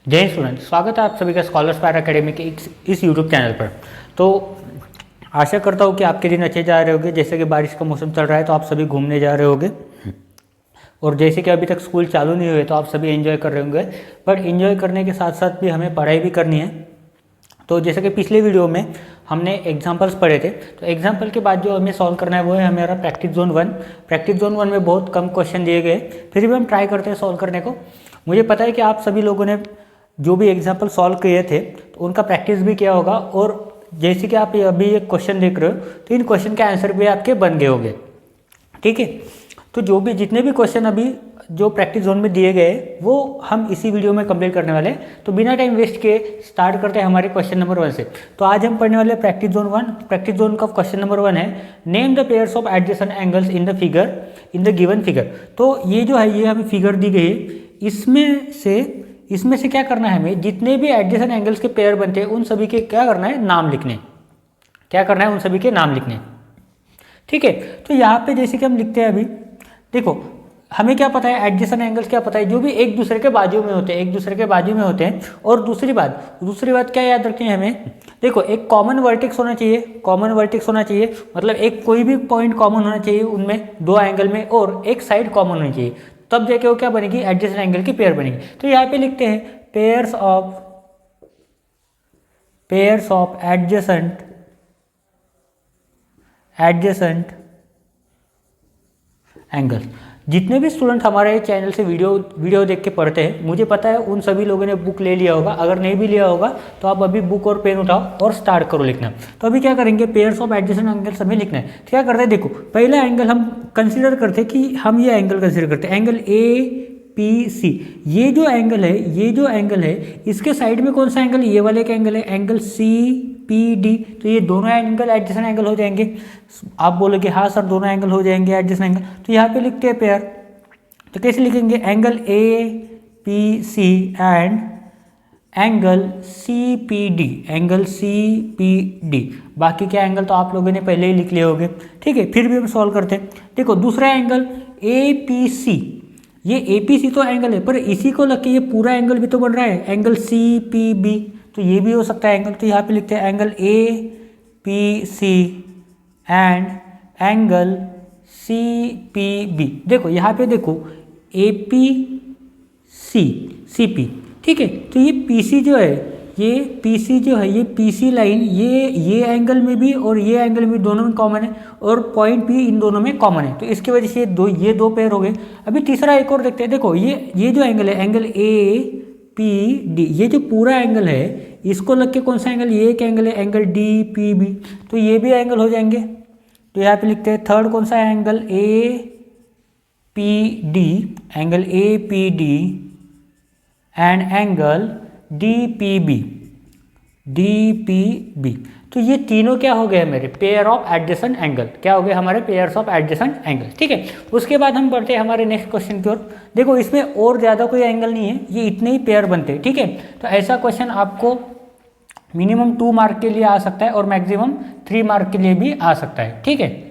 जय हिंद स्टूडेंट, स्वागत है आप सभी का स्कॉलर्स पैर अकेडमी के इस यूट्यूब चैनल पर। तो आशा करता हूँ कि आपके दिन अच्छे जा रहे होंगे। जैसे कि बारिश का मौसम चल रहा है तो आप सभी घूमने जा रहे होंगे, और जैसे कि अभी तक स्कूल चालू नहीं हुए तो आप सभी एंजॉय कर रहे होंगे। पर एंजॉय करने के साथ साथ भी हमें पढ़ाई भी करनी है। तो जैसे कि पिछले वीडियो में हमने एग्जाम्पल्स पढ़े थे, तो एग्जाम्पल के बाद जो हमें सॉल्व करना है वो है हमारा प्रैक्टिस जोन 1। प्रैक्टिस जोन 1 में बहुत कम क्वेश्चन दिए गए, फिर भी हम ट्राई करते हैं सॉल्व करने को। मुझे पता है कि आप सभी लोगों ने जो भी एग्जाम्पल सॉल्व किए थे तो उनका प्रैक्टिस भी किया होगा, और जैसे कि आप अभी एक क्वेश्चन देख रहे हो तो इन क्वेश्चन के आंसर भी आपके बन गए होंगे। ठीक है, तो जो भी जितने भी क्वेश्चन अभी जो प्रैक्टिस जोन में दिए गए वो हम इसी वीडियो में कंप्लीट करने वाले हैं। तो बिना टाइम वेस्ट किए स्टार्ट करते हैं हमारे क्वेश्चन नंबर 1 से। तो आज हम पढ़ने वाले प्रैक्टिस जोन 1। प्रैक्टिस जोन का क्वेश्चन नंबर 1 है, name the pairs of adjacent angles in the given figure. तो ये जो है ये हमें फिगर दी गई है, इसमें से क्या करना है, हमें जितने भी एडजेसेंट एंगल्स के पेयर बनते हैं उन सभी के क्या करना है, नाम लिखने। क्या करना है, उन सभी के नाम लिखने। ठीक है, तो यहाँ पे जैसे कि हम लिखते हैं, अभी देखो हमें क्या पता है, एडजेसेंट एंगल्स क्या पता है, जो भी एक दूसरे के बाजू में होते हैं, एक दूसरे के बाजू में होते हैं। और दूसरी बात क्या याद रखनी है हमें, देखो एक कॉमन वर्टेक्स होना चाहिए। कॉमन वर्टेक्स होना चाहिए मतलब एक कोई भी पॉइंट कॉमन होना चाहिए उनमें, दो एंगल में, और एक साइड कॉमन होनी चाहिए, तब जाके वो क्या बनेगी, एडजेसेंट एंगल की पेयर बनेगी। तो यहाँ पे लिखते हैं पेयर्स ऑफ एडजेसेंट एंगल। जितने भी स्टूडेंट हमारे चैनल से वीडियो देख के पढ़ते हैं, मुझे पता है उन सभी लोगों ने बुक ले लिया होगा। अगर नहीं भी लिया होगा तो आप अभी बुक और पेन उठाओ और स्टार्ट करो लिखना। तो अभी क्या करेंगे, पेयर्स ऑफ एडजेसेंट एंगल्स हमें लिखना है। तो क्या करते हैं, देखो पहला एंगल हम कंसीडर करते हैं कि हम ये एंगल कंसीडर करते हैं, एंगल APC। ये जो एंगल है इसके साइड में कौन सा एंगल, ये वाले का एंगल है, एंगल CPD। तो ये दोनों एंगल एडजेसेंट एंगल हो जाएंगे। आप बोलोगे हाँ सर दोनों एंगल हो जाएंगे एडजेसेंट एंगल, तो यहाँ पे लिखते हैं पेयर। तो कैसे लिखेंगे, angle APC and angle CPD। बाकी के एंगल तो आप लोगों ने पहले ही लिख लिए होंगे। ठीक है, फिर भी हम सॉल्व करते हैं। देखो दूसरा एंगल APC, ये APC तो एंगल है, पर इसी को लग के ये पूरा एंगल भी तो बन रहा है, एंगल CPB। तो ये भी हो सकता है एंगल। तो यहाँ पे लिखते हैं angle APC and angle CPB। देखो यहाँ पे देखो APC CP। ठीक है, तो ये PC जो है, ये PC लाइन ये एंगल में भी और ये एंगल में दोनों में कॉमन है, और पॉइंट भी इन दोनों में कॉमन है। तो इसकी वजह से ये दो पेयर हो गए। अभी तीसरा एक और देखते हैं। देखो ये जो एंगल है, एंगल APD, ये जो पूरा एंगल है इसको लग के कौन सा एंगल, ये एक एंगल है, एंगल DPB। तो ये भी एंगल हो जाएंगे। तो यहाँ पे लिखते हैं थर्ड कौन सा है, angle APD and angle DPB। तो ये तीनों क्या हो गए मेरे, पेयर ऑफ एडजेसेंट एंगल। क्या हो गए हमारे, पेयर्स ऑफ एडजेसेंट एंगल। ठीक है, उसके बाद हम बढ़ते हैं हमारे नेक्स्ट क्वेश्चन की ओर। देखो इसमें और ज़्यादा कोई एंगल नहीं है, ये इतने ही पेयर बनते हैं। ठीक है, तो ऐसा क्वेश्चन आपको मिनिमम 2 मार्क के लिए आ सकता है और मैक्सिमम 3 मार्क के लिए भी आ सकता है। ठीक है,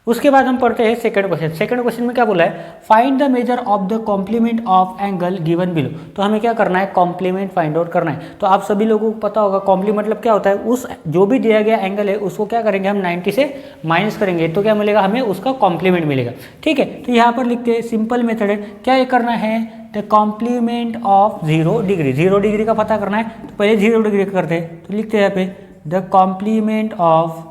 उसके बाद हम पढ़ते हैं सेकंड क्वेश्चन। सेकंड क्वेश्चन में क्या बोला है, find the measure of the complement of angle given below. तो हमें क्या करना है, कॉम्प्लीमेंट फाइंड आउट करना है। तो आप सभी लोगों को पता होगा कॉम्प्लीमेंट मतलब क्या होता है, उस जो भी दिया गया एंगल है उसको क्या करेंगे हम 90 से माइनस करेंगे, तो क्या मिलेगा हमें, उसका कॉम्प्लीमेंट मिलेगा। ठीक है, तो यहाँ पर लिखते हैं, सिंपल मेथड है। क्या ये करना है, the complement of 0 degree. 0 degree का पता करना है, तो पहले 0 डिग्री का करते हैं। तो लिखते हैं यहाँ पे the complement of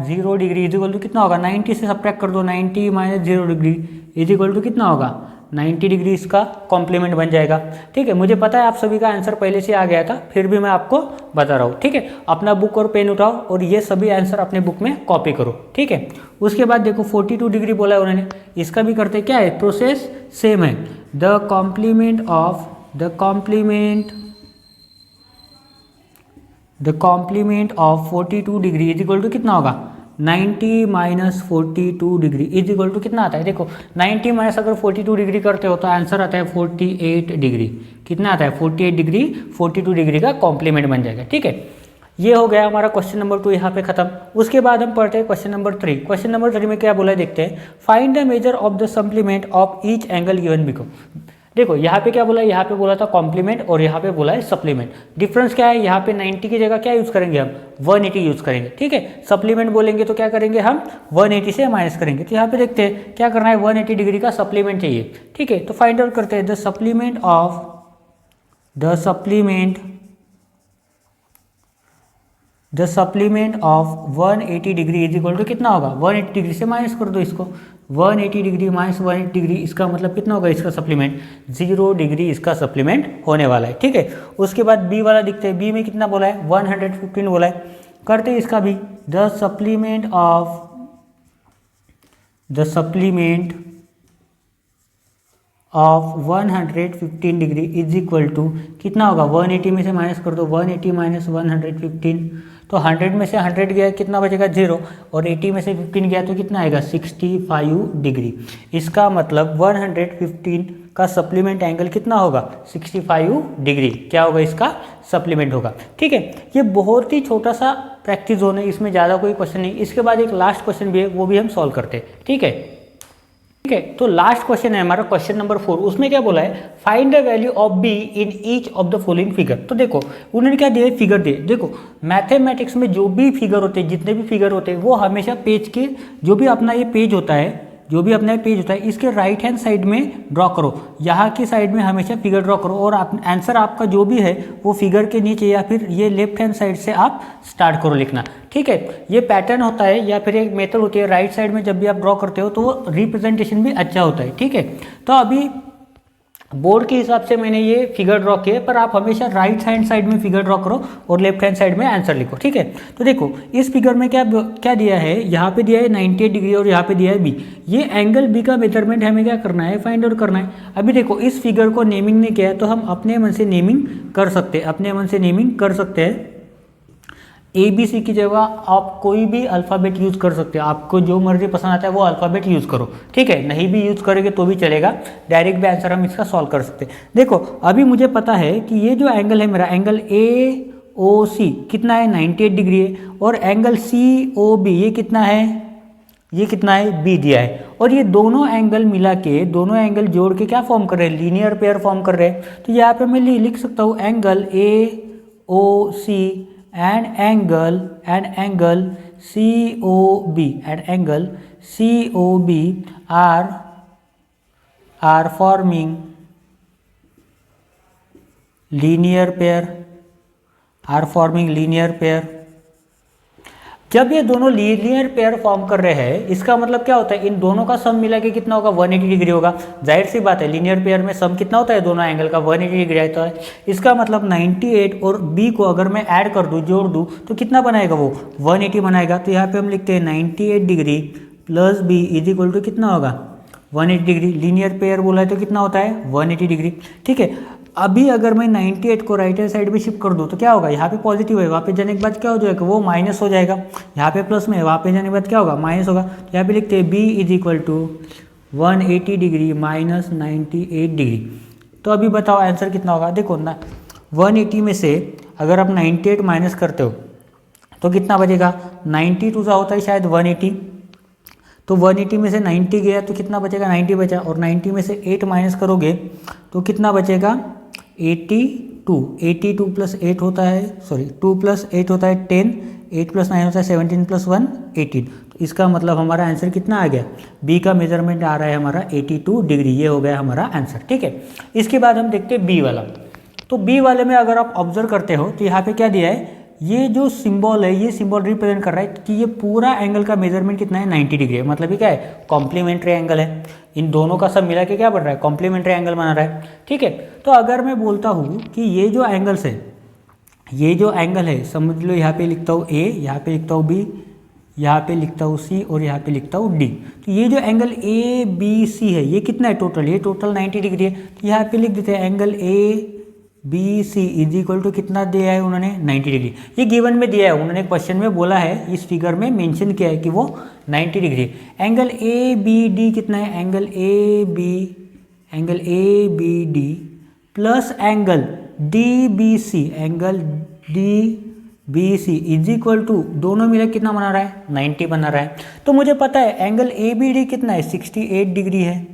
0 degree is equal to कितना होगा, 90 से सब्ट्रैक्ट कर दो, 90 minus 0 degree is equal to कितना होगा, 90 डिग्री इसका कॉम्प्लीमेंट बन जाएगा। ठीक है, मुझे पता है आप सभी का आंसर पहले से आ गया था, फिर भी मैं आपको बता रहा हूँ। ठीक है, अपना बुक और पेन उठाओ और ये सभी आंसर अपने बुक में कॉपी करो। ठीक है, उसके बाद देखो 42 डिग्री बोला है उन्होंने, इसका भी करते क्या है, प्रोसेस सेम है। The complement of 42 degree is equal to कितना होगा, 90 minus 42 degree is equal to कितना आता है, देखो 90 माइनस अगर 42 डिग्री करते हो तो आंसर आता है 48 डिग्री। कितना आता है, 48 डिग्री, 42 डिग्री का कॉम्प्लीमेंट बन जाएगा। ठीक है, ये हो गया हमारा क्वेश्चन नंबर 2 यहाँ पे खत्म। उसके बाद हम पढ़ते हैं क्वेश्चन नंबर 3। क्वेश्चन नंबर 3 में क्या बोला है देखते हैं। Find the measure of the supplement of each angle given below. देखो यहाँ पे क्या बोला है, यहाँ पे बोला था कॉम्प्लीमेंट और यहाँ पे बोला है सप्लीमेंट। डिफरेंस क्या है, यहाँ पे 90 की जगह क्या यूज़ करेंगे हम 180 यूज़ करेंगे, ठीक है। सप्लीमेंट बोलेंगे तो क्या करेंगे हम 180 से माइनस करेंगे। तो यहाँ पे देखते हैं क्या करना है, 180 डिग्री का सप्लीमेंट चाहिए, ठीक है। तो फाइंड आउट करते हैं the supplement of 180 degree is equal to कितना होगा, 180 डिग्री से माइनस कर दो इसको, 180 डिग्री माइनस 180 डिग्री, इसका मतलब कितना होगा इसका सप्लीमेंट, 0 डिग्री इसका सप्लीमेंट होने वाला है, ठीक है। उसके बाद बी वाला दिखते हैं, बी में कितना बोला है 115 बोला है। करते हैं इसका भी, the supplement of 115 degree is equal to कितना होगा, 180 में से माइनस कर दो, 180 माइनस 115, तो 100 में से 100 गया कितना बचेगा 0, और 80 में से 15 गया तो कितना आएगा 65 डिग्री। इसका मतलब 115 का सप्लीमेंट एंगल कितना होगा 65 डिग्री, क्या होगा इसका सप्लीमेंट होगा, ठीक है। ये बहुत ही छोटा सा प्रैक्टिस जोन है, इसमें ज़्यादा कोई क्वेश्चन नहीं। इसके बाद एक लास्ट क्वेश्चन भी है, वो भी हम सॉल्व करते हैं, ठीक है। ठीक है, तो लास्ट क्वेश्चन है हमारा क्वेश्चन नंबर 4। उसमें क्या बोला है, find the value of be in each of the following figure. तो देखो उन्होंने क्या दिया है, फिगर दिए। देखो मैथमेटिक्स में जो भी फिगर होते हैं, जितने भी फिगर होते हैं, वो हमेशा पेज के जो भी अपना ये पेज होता है, इसके राइट हैंड साइड में ड्रॉ करो, यहाँ की साइड में हमेशा फिगर ड्रॉ करो, और आंसर आपका जो भी है वो फिगर के नीचे या फिर ये लेफ्ट हैंड साइड से आप स्टार्ट करो लिखना, ठीक है। ये पैटर्न होता है या फिर एक मेथड होती है, राइट साइड में जब भी आप ड्रॉ करते हो तो वो रिप्रेजेंटेशन भी अच्छा होता है, ठीक है। तो अभी बोर्ड के हिसाब से मैंने ये फिगर ड्रॉ किए, पर आप हमेशा राइट हैंड साइड में फिगर ड्रॉ करो और लेफ्ट हैंड साइड में आंसर लिखो, ठीक है। तो देखो इस फिगर में क्या दिया है, यहाँ पे दिया है 98 डिग्री और यहाँ पे दिया है बी। ये एंगल बी का मेजरमेंट हमें क्या करना है, फाइंड आउट करना है। अभी देखो इस फिगर को नेमिंग नहीं किया है, तो हम अपने मन से नेमिंग कर सकते हैं, ABC की जगह आप कोई भी अल्फ़ाबेट यूज़ कर सकते हो, आपको जो मर्जी पसंद आता है वो अल्फ़ाबेट यूज़ करो, ठीक है। नहीं भी यूज़ करेंगे तो भी चलेगा, डायरेक्ट भी आंसर हम इसका सॉल्व कर सकते हैं। देखो अभी मुझे पता है कि ये जो एंगल है मेरा, एंगल AOC कितना है 98 डिग्री है, और एंगल COB ये कितना है B दिया है, और ये दोनों एंगल मिला के, दोनों एंगल जोड़ के क्या फॉर्म कर रहे हैं, लीनियर पेयर फॉर्म कर रहे हैं। तो यहाँ पे मैं लिख सकता हूँ angle AOC and angle COB are forming linear pair। जब ये दोनों लीनियर पेयर फॉर्म कर रहे हैं, इसका मतलब क्या होता है, इन दोनों का सम मिला के कितना होगा 180 डिग्री होगा। जाहिर सी बात है, लीनियर पेयर में सम कितना होता है, दोनों एंगल का 180 डिग्री आता है। इसका मतलब 98 और बी को अगर मैं ऐड कर दूं, जोड़ दूं, तो कितना बनाएगा वो 180 बनाएगा। तो यहाँ पे हम लिखते हैं 98 degree plus b is equal to कितना होगा 180 डिग्री। लीनियर पेयर बोला है तो कितना होता है 180 डिग्री, ठीक है। अभी अगर मैं 98 को राइट हैंड साइड में शिफ्ट कर दूँ तो क्या होगा, यहाँ पे पॉजिटिव है, वहाँ पे जाने के बाद क्या हो जाएगा, वो माइनस हो जाएगा। यहाँ पे प्लस में है, वहाँ पे जाने के बाद क्या होगा माइनस होगा। तो यहाँ पे लिखते हैं b is equal to 180 degree minus 98 degree. तो अभी बताओ आंसर कितना होगा। देखो ना 180 में से अगर आप 98 माइनस करते हो तो कितना बचेगा, 92 का होता है शायद 180, तो 180 में से 90 गया तो कितना बचेगा 90 बचा, और 90 में से 8 माइनस करोगे तो कितना बचेगा 82 प्लस 8 होता है, 2 प्लस 8 होता है 10, 8 प्लस 9 होता है 17 प्लस 1 18। तो इसका मतलब हमारा आंसर कितना आ गया, बी का मेजरमेंट आ रहा है हमारा 82 डिग्री, ये हो गया हमारा आंसर, ठीक है। इसके बाद हम देखते हैं बी वाला। तो बी वाले में अगर आप ऑब्जर्व करते हो तो यहाँ पे क्या दिया है, ये जो सिंबल है, ये सिंबल रिप्रेजेंट कर रहा है कि ये पूरा एंगल का मेजरमेंट कितना है 90 डिग्री है। मतलब ये क्या है, कॉम्प्लीमेंट्री एंगल है, इन दोनों का सब मिला के क्या बन रहा है, कॉम्प्लीमेंट्री एंगल बना रहा है, ठीक है। तो अगर मैं बोलता हूँ कि ये जो एंगल्स है, ये जो एंगल है, समझ लो यहाँ पे लिखता हूँ ए, यहाँ पे लिखता हूँ बी, यहाँ पे लिखता हूँ सी और यहाँ पे लिखता हूँ डी। तो ये जो एंगल ए बी सी है ये कितना है टोटल, ये टोटल 90 डिग्री है। तो यहाँ पे लिख देते हैं angle A B C is equal to कितना दिया है उन्होंने 90 डिग्री। ये गिवन में दिया है, उन्होंने क्वेश्चन में बोला है, इस फिगर में मेंशन किया है कि वो 90 degree. Angle A B D कितना है, angle A B D plus angle D B C, angle D B C is equal to, दोनों मिला कितना बना रहा है 90 बना रहा है। तो मुझे पता है एंगल ए बी डी कितना है 68 डिग्री है,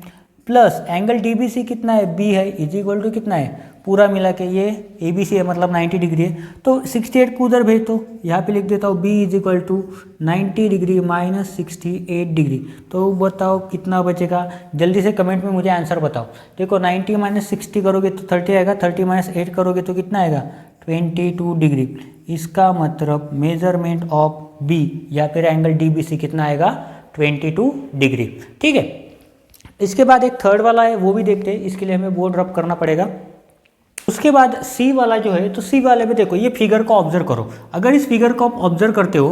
plus angle D B C कितना है बी है, इज इक्वल टू कितना है पूरा मिला के ये ए बी सी है मतलब 90 डिग्री है। तो 68 को उधर भेज दो, यहाँ पे लिख देता हूँ b is equal to 90 degree minus 68 degree. तो बताओ कितना बचेगा, जल्दी से कमेंट में मुझे आंसर बताओ। देखो 90 माइनस 60 करोगे तो 30 आएगा, 30 माइनस 8 करोगे तो कितना आएगा 22 डिग्री। इसका मतलब मेजरमेंट ऑफ बी या फिर एंगल डी बी सी कितना आएगा 22 डिग्री। ठीक है, इसके बाद एक थर्ड वाला है वो भी देखते हैं, इसके लिए हमें बोर्ड रब करना पड़ेगा। उसके बाद सी वाला जो है, तो सी वाले में देखो ये फिगर को ऑब्जर्व करो। अगर इस फिगर को आप ऑब्जर्व करते हो,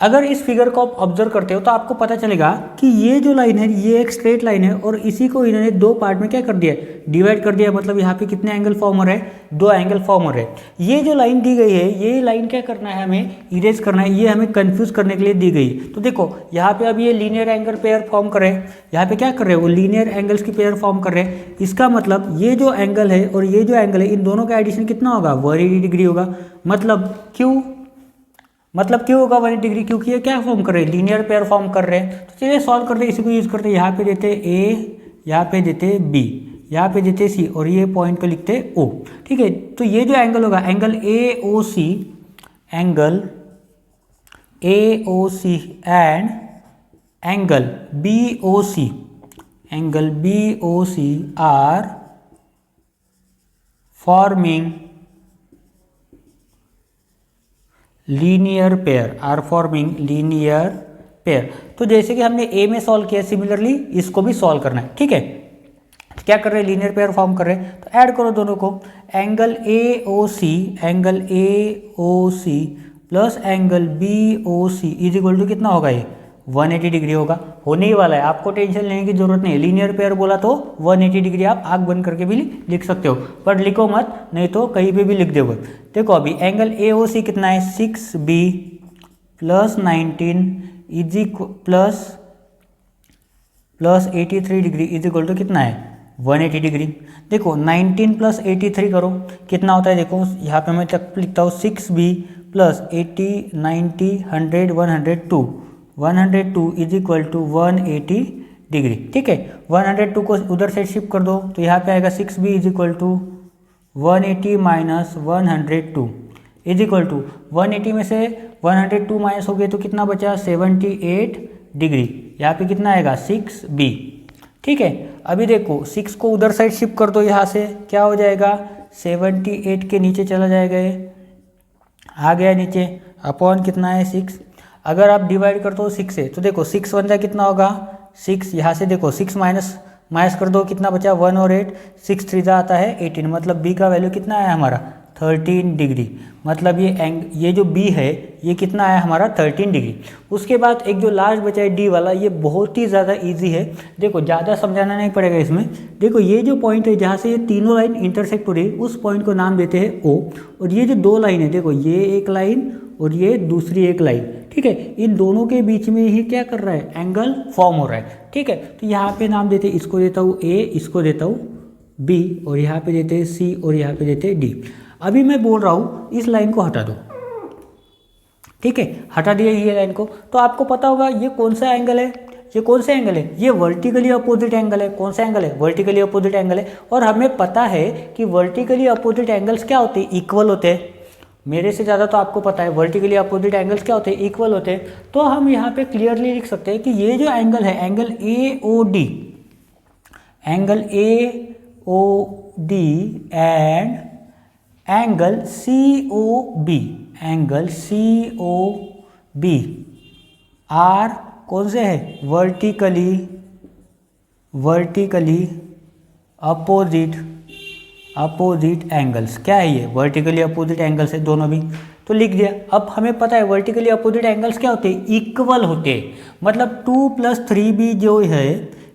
अगर इस फिगर को आप ऑब्जर्व करते हो तो आपको पता चलेगा कि ये जो लाइन है ये एक स्ट्रेट लाइन है और इसी को इन्होंने दो पार्ट में क्या कर दिया है डिवाइड कर दिया। मतलब यहाँ पे कितने एंगल फॉर्म हो रहे हैं, दो एंगल फॉर्म हो रहे हैं। ये जो लाइन दी गई है ये लाइन क्या करना है हमें इरेज करना है, ये हमें कंफ्यूज करने के लिए दी गई। तो देखो यहाँ पे अब ये लीनियर एंगल पेयर फॉर्म कर रहे हैं, यहाँ पे क्या कर रहे हैं वो लीनियर एंगल्स की पेयर फॉर्म कर रहे हैं। इसका मतलब ये जो एंगल है और ये जो एंगल है इन दोनों का एडिशन कितना होगा 180 डिग्री होगा। मतलब क्यों होगा 180 डिग्री, क्योंकि ये क्या फॉर्म कर रहे हैं लीनियर पेयर फॉर्म कर रहे हैं। तो चलिए सॉल्व करते हैं, इसी को यूज करते हैं। यहाँ पे देते ए, यहाँ पे देते बी, यहाँ पे देते सी और ये पॉइंट को लिखते ओ। ठीक है, तो ये जो एंगल होगा angle A O C, angle A O C and angle B O C, angle B O C are forming linear pair, are forming linear pair. तो जैसे कि हमने ए में सॉल्व किया सिमिलरली इसको भी सॉल्व करना है। ठीक है, क्या कर रहे हैं लीनियर पेयर फॉर्म कर रहे हैं, तो ऐड करो दोनों को। Angle A O C, angle A O C plus angle B O C is equal to कितना होगा ये 180 डिग्री होगा। होने ही वाला है, आपको टेंशन लेने की जरूरत नहीं है। लीनियर पेयर बोला तो 180 डिग्री आप आंख बंद करके भी लिख सकते हो, पर लिखो मत, नहीं तो कहीं पे भी लिख दोगे। देखो अभी एंगल ए ओ सी कितना है 6b plus 19 is plus 83 degree is equal to कितना है 180 डिग्री। देखो 19 प्लस 83 करो कितना होता है, देखो यहाँ पे मैं तक लिखता हूँ 6b plus 80 90 100 102 is equal to 180 degree. ठीक है, 102 को उधर से शिफ्ट कर दो तो यहाँ पे आएगा 6b is equal to 180 minus 102 is equal to 180 में से 102 माइनस हो गए तो कितना बचा 78 डिग्री। यहाँ पे कितना आएगा 6b। ठीक है, अभी देखो 6 को उधर साइड शिफ्ट कर दो, यहाँ से क्या हो जाएगा 78 के नीचे चला जाएगा, ये आ गया नीचे, अपॉन कितना है 6। अगर आप डिवाइड करते हो 6 से तो देखो 6 वन जा कितना होगा 6, यहाँ से देखो 6 माइनस कर दो कितना बचा 1 और 8, 6 3 जा आता है 18। मतलब बी का वैल्यू कितना है हमारा 13 डिग्री। मतलब ये जो बी है ये कितना है हमारा 13 डिग्री। उसके बाद एक जो लास्ट बचा है डी वाला, ये बहुत ही ज़्यादा इजी है। देखो ज़्यादा समझाना नहीं पड़ेगा इसमें। देखो ये जो पॉइंट है जहाँ से ये तीनों लाइन इंटरसेक्ट हो रही है उस पॉइंट को नाम देते हैं ओ। और ये जो दो लाइन है देखो ये एक लाइन और ये दूसरी एक लाइन, ठीक है, इन दोनों के बीच में ही क्या कर रहा है एंगल फॉर्म हो रहा है। ठीक है, तो यहाँ पे नाम देते हैं, इसको देता हूँ ए, इसको देता हूँ बी और यहाँ पे देते हैं सी और यहाँ पे देते हैं डी। अभी मैं बोल रहा हूँ इस लाइन को हटा दो। ठीक है, हटा दिया ये लाइन को, तो आपको पता होगा ये कौन सा एंगल है, ये कौन सा एंगल है, ये वर्टिकली अपोजिट एंगल है। कौन सा एंगल है, वर्टिकली अपोजिट एंगल है। और हमें पता है कि वर्टिकली अपोजिट एंगल्स क्या होते हैं, इक्वल होते हैं। मेरे से ज़्यादा तो आपको पता है वर्टिकली अपोजिट एंगल्स क्या होते हैं, इक्वल होते हैं। तो हम यहाँ पे क्लियरली लिख सकते हैं कि ये जो एंगल है angle A O D, angle A O D and angle C O B, angle C O B are कौन से है वर्टिकली अपोजिट एंगल्स। क्या है ये वर्टिकली अपोजिट एंगल्स है दोनों भी, तो लिख दिया। अब हमें पता है वर्टिकली अपोजिट एंगल्स क्या होते हैं, इक्वल होते हैं। मतलब 2 + 3b जो है,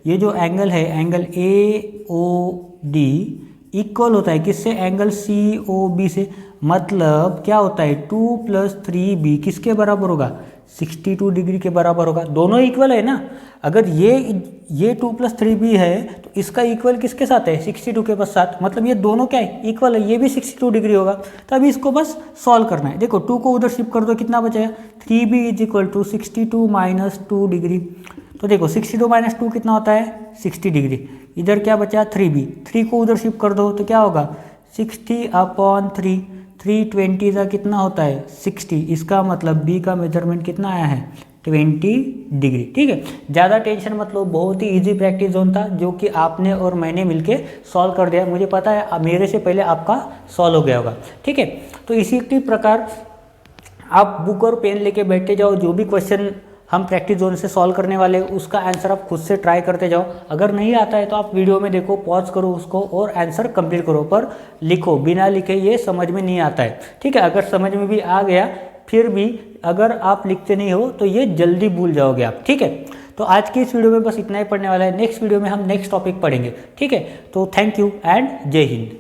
ये जो एंगल है angle A O D equal होता है किससे, एंगल सी ओ बी से। मतलब क्या होता है 2 + 3b किसके बराबर होगा, 62 डिग्री के बराबर होगा। दोनों इक्वल है ना, अगर ये 2 + 3b है तो इसका इक्वल किसके साथ है, 62 के साथ, मतलब ये दोनों क्या है, इक्वल है, ये भी 62 डिग्री होगा। तो अभी इसको बस सॉल्व करना है। देखो 2 को उधर शिफ्ट कर दो, कितना बचेगा, 3b = 62 - 2 डिग्री। तो देखो 62 - 2 कितना होता है, 60 डिग्री। इधर क्या बचा, 3b, 3 को उधर शिफ्ट कर दो तो क्या होगा, 60/3, 320 का कितना होता है, 60। इसका मतलब b का मेजरमेंट कितना आया है, 20 डिग्री। ठीक है, ज़्यादा टेंशन मत लो, बहुत ही इजी प्रैक्टिस जोन था जो कि आपने और मैंने मिलके सॉल्व कर दिया। मुझे पता है मेरे से पहले आपका सॉल्व हो गया होगा। ठीक है, तो इसी प्रकार आप बुक और पेन लेके बैठते जाओ, जो भी क्वेश्चन हम प्रैक्टिस जोन से सॉल्व करने वाले उसका आंसर आप खुद से ट्राई करते जाओ। अगर नहीं आता है तो आप वीडियो में देखो, पॉज करो उसको और आंसर कंप्लीट करो, पर लिखो, बिना लिखे ये समझ में नहीं आता है। ठीक है, अगर समझ में भी आ गया फिर भी अगर आप लिखते नहीं हो तो ये जल्दी भूल जाओगे आप। ठीक है, तो आज की इस वीडियो में बस इतना ही पढ़ने वाला है। नेक्स्ट वीडियो में हम नेक्स्ट टॉपिक पढ़ेंगे। ठीक है, तो थैंक यू एंड जय हिंद।